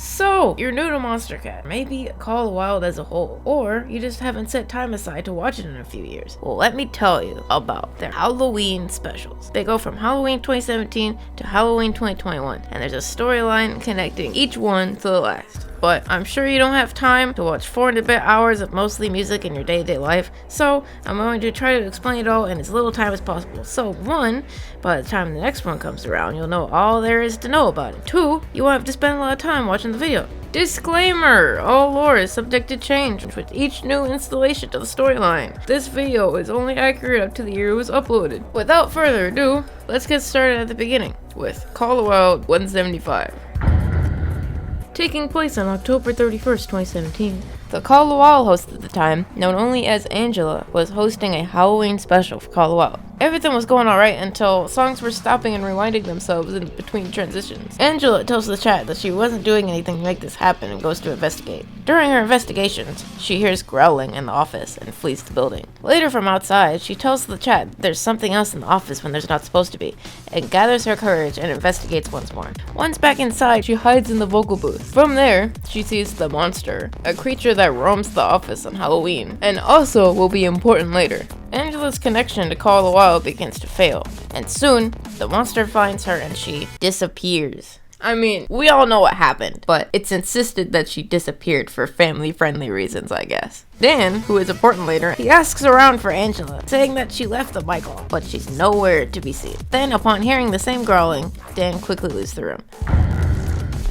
So, you're new to Monster Cat, maybe Call of the Wild as a whole, or you just haven't set time aside to watch it in a few years. Well, let me tell you about their Halloween specials. They go from Halloween 2017 to Halloween 2021, and there's a storyline connecting each one to the last. But I'm sure you don't have time to watch 4 and a bit hours of mostly music in your day-to-day life, so I'm going to try to explain it all in as little time as possible. So 1, by the time the next one comes around, you'll know all there is to know about it. 2, you won't have to spend a lot of time watching the video. Disclaimer! All lore is subject to change with each new installation to the storyline. This video is only accurate up to the year it was uploaded. Without further ado, let's get started at the beginning with Call of the Wild 175. Taking place on October 31st, 2017, the Call of the Wild host at the time, known only as Angela, was hosting a Halloween special for Call of the Wild. Everything was going alright until songs were stopping and rewinding themselves in between transitions. Angela tells the chat that she wasn't doing anything to make this happen and goes to investigate. During her investigations, she hears growling in the office and flees the building. Later from outside, she tells the chat there's something else in the office when there's not supposed to be, and gathers her courage and investigates once more. Once back inside, she hides in the vocal booth. From there, she sees the monster, a creature that roams the office on Halloween, and also will be important later. Angela's connection to Call of the Wild begins to fail, and soon, the monster finds her and she disappears. I mean, we all know what happened, but it's insisted that she disappeared for family-friendly reasons, I guess. Dan, who is important later, he asks around for Angela, saying that she left the mic off, but she's nowhere to be seen. Then, upon hearing the same growling, Dan quickly leaves the room.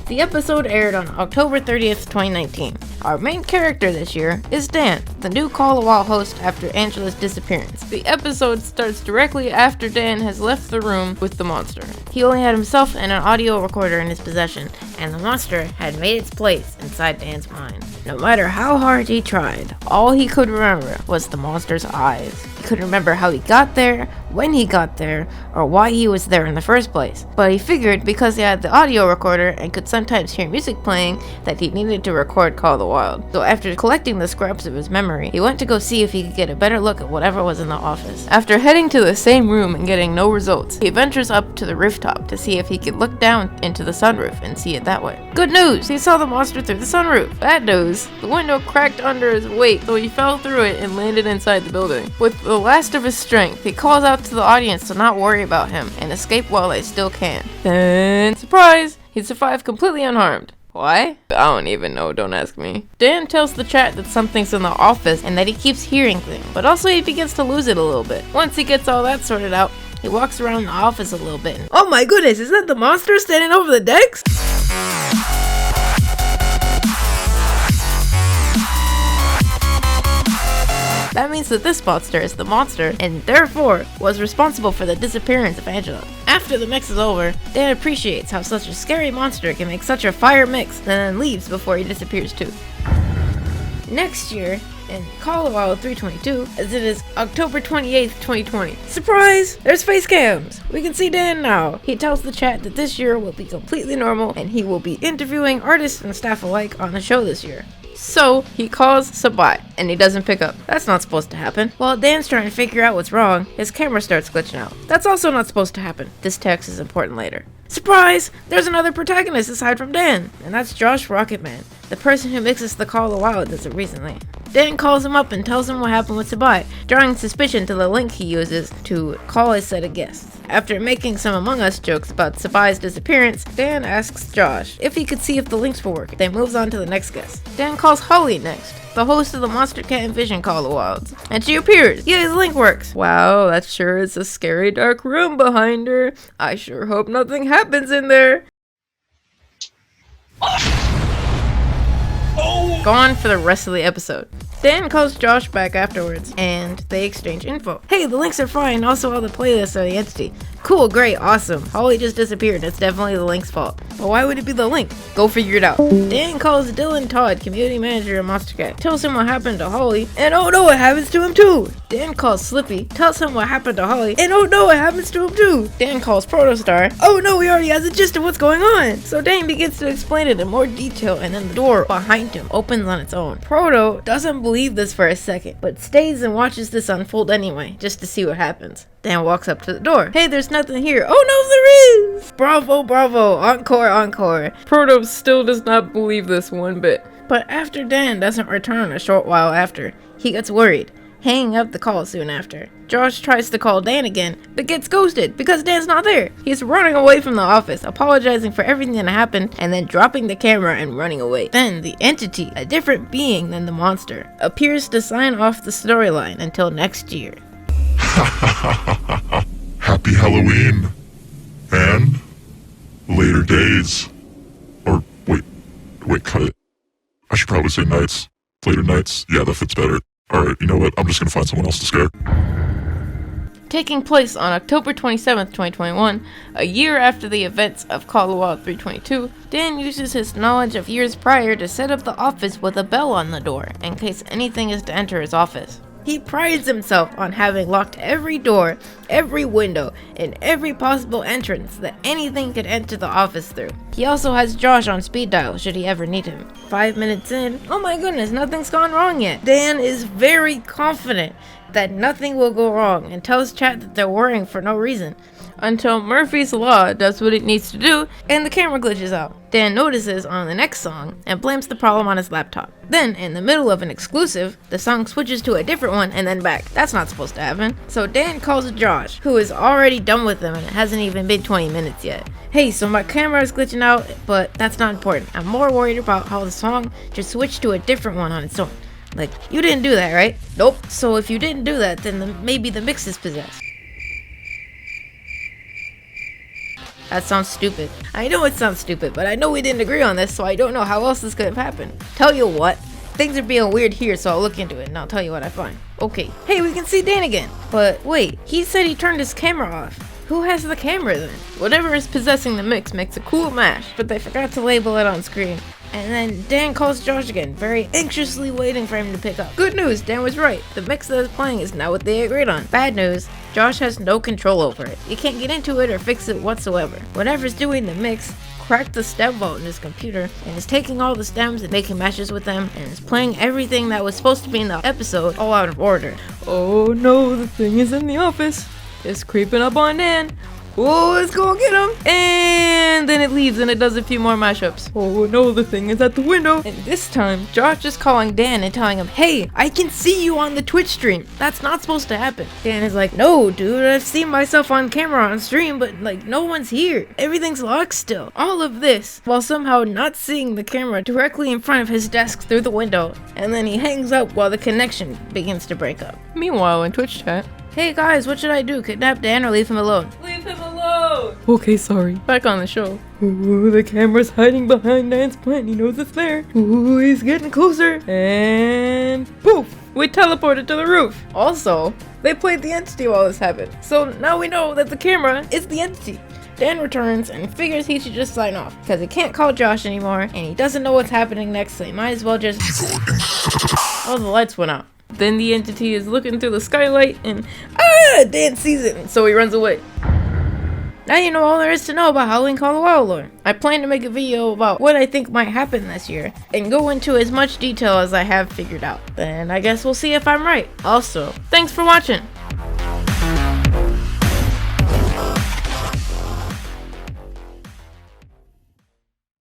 The episode aired on October 30th, 2019. Our main character this year is Dan, the new Call of the Wild host after Angela's disappearance. The episode starts directly after Dan has left the room with the monster. He only had himself and an audio recorder in his possession, and the monster had made its place inside Dan's mind. No matter how hard he tried, all he could remember was the monster's eyes. He couldn't remember how he got there, when he got there, or why he was there in the first place. But he figured because he had the audio recorder and could sometimes hear music playing that he needed to record Call of the Wild. So after collecting the scraps of his memory, he went to go see if he could get a better look at whatever was in the office. After heading to the same room and getting no results, he ventures up to the rooftop to see if he could look down into the sunroof and see it that way. Good news! He saw the monster through the sunroof. Bad news! The window cracked under his weight, so he fell through it and landed inside the building. With the last of his strength, he calls out to the audience to not worry about him and escape while they still can. Then, surprise! He survived completely unharmed. Why? I don't even know, don't ask me. Dan tells the chat that something's in the office and that he keeps hearing things, but also he begins to lose it a little bit. Once he gets all that sorted out, he walks around the office a little bit. And, oh my goodness, is that the monster standing over the decks? That means that this monster is the monster and therefore was responsible for the disappearance of Angela. After the mix is over, Dan appreciates how such a scary monster can make such a fire mix and then leaves before he disappears too. Next year, in Call of the Wild 322, as it is October 28th, 2020. Surprise! There's face cams! We can see Dan now. He tells the chat that this year will be completely normal and he will be interviewing artists and staff alike on the show this year. So, he calls Sabai, and he doesn't pick up. That's not supposed to happen. While Dan's trying to figure out what's wrong, his camera starts glitching out. That's also not supposed to happen. This text is important later. Surprise! There's another protagonist aside from Dan, and that's Josh Rocketman, the person who mixes the Call of the Wild as of recently. Dan calls him up and tells him what happened with Sabai, drawing suspicion to the link he uses to call his set of guests. After making some Among Us jokes about Sabai's disappearance, Dan asks Josh if he could see if the links were working, then moves on to the next guest. Dan calls Holly next, the host of the Monster Cat and Vision Call of the Wilds, and she appears. Yeah, his link works. Wow, that sure is a scary dark room behind her. I sure hope nothing happens in there. Gone for the rest of the episode. Dan calls Josh back afterwards, and they exchange info. Hey, the links are fine, also all the playlists are the entity. Cool, great, awesome. Holly just disappeared, it's definitely the link's fault. But why would it be the link? Go figure it out. Dan calls Dylan Todd, community manager of Monster Cat, tells him what happened to Holly, and oh no, it happens to him too. Dan calls Slippy, tells him what happened to Holly, and oh no, it happens to him too. Dan calls Protostar, oh no, he already has a gist of what's going on. So Dan begins to explain it in more detail, and then the door behind him opens on its own. Proto doesn't believe this for a second, but stays and watches this unfold anyway, just to see what happens. Dan walks up to the door. Hey, there's nothing here. Oh no, there is! Bravo, bravo, encore, encore. Proto still does not believe this one bit. But after Dan doesn't return a short while after, he gets worried, hanging up the call soon after. Josh tries to call Dan again, but gets ghosted because Dan's not there. He's running away from the office, apologizing for everything that happened, and then dropping the camera and running away. Then the entity, a different being than the monster, appears to sign off the storyline until next year. Happy Halloween. And later days. Or wait, cut it. I should probably say nights. Later nights. Yeah, that fits better. Alright, you know what? I'm just gonna find someone else to scare. Taking place on October 27th, 2021, a year after the events of Call of the Wild 322, Dan uses his knowledge of years prior to set up the office with a bell on the door, in case anything is to enter his office. He prides himself on having locked every door, every window, and every possible entrance that anything could enter the office through. He also has Josh on speed dial should he ever need him. 5 minutes in, oh my goodness, nothing's gone wrong yet. Dan is very confident that nothing will go wrong and tells chat that they're worrying for no reason. Until Murphy's Law does what it needs to do and the camera glitches out. Dan notices on the next song and blames the problem on his laptop. Then, in the middle of an exclusive, the song switches to a different one and then back. That's not supposed to happen. So Dan calls Josh, who is already done with them and it hasn't even been 20 minutes yet. Hey, so my camera is glitching out, but that's not important. I'm more worried about how the song just switched to a different one on its own. Like, you didn't do that, right? Nope. So if you didn't do that, then maybe the mix is possessed. That sounds stupid. I know it sounds stupid, but I know we didn't agree on this, so I don't know how else this could have happened. Tell you what, things are being weird here, so I'll look into it and I'll tell you what I find. Okay, hey, we can see Dan again. But wait, he said he turned his camera off. Who has the camera then? Whatever is possessing the mix makes a cool mash, but they forgot to label it on screen. And then Dan calls Josh again, very anxiously waiting for him to pick up. Good news, Dan was right. The mix that is playing is not what they agreed on. Bad news, Josh has no control over it. He can't get into it or fix it whatsoever. Whatever's doing the mix cracked the stem vault in his computer and is taking all the stems and making meshes with them and is playing everything that was supposed to be in the episode all out of order. Oh no, the thing is in the office. It's creeping up on Dan. Oh, let's go get him. And then it leaves and it does a few more mashups. Oh no, the thing is at the window. And this time, Josh is calling Dan and telling him, hey, I can see you on the Twitch stream. That's not supposed to happen. Dan is like, no, dude, I've seen myself on camera on stream, but like no one's here. Everything's locked still. All of this while somehow not seeing the camera directly in front of his desk through the window. And then he hangs up while the connection begins to break up. Meanwhile, in Twitch chat, hey guys, what should I do? Kidnap Dan or leave him alone? Leave him alone! Okay, sorry. Back on the show. Ooh, the camera's hiding behind Dan's plant. He knows it's there. Ooh, he's getting closer. And poof! We teleported to the roof. Also, they played the entity while this happened. So now we know that the camera is the entity. Dan returns and figures he should just sign off because he can't call Josh anymore and he doesn't know what's happening next, so he might as well just... Oh, the lights went out. Then the entity is looking through the skylight and Dan sees it, so he runs away. Now you know all there is to know about Halloween Call of the Wild lore. I plan to make a video about what I think might happen this year and go into as much detail as I have figured out. Then I guess we'll see if I'm right. Also, thanks for watching.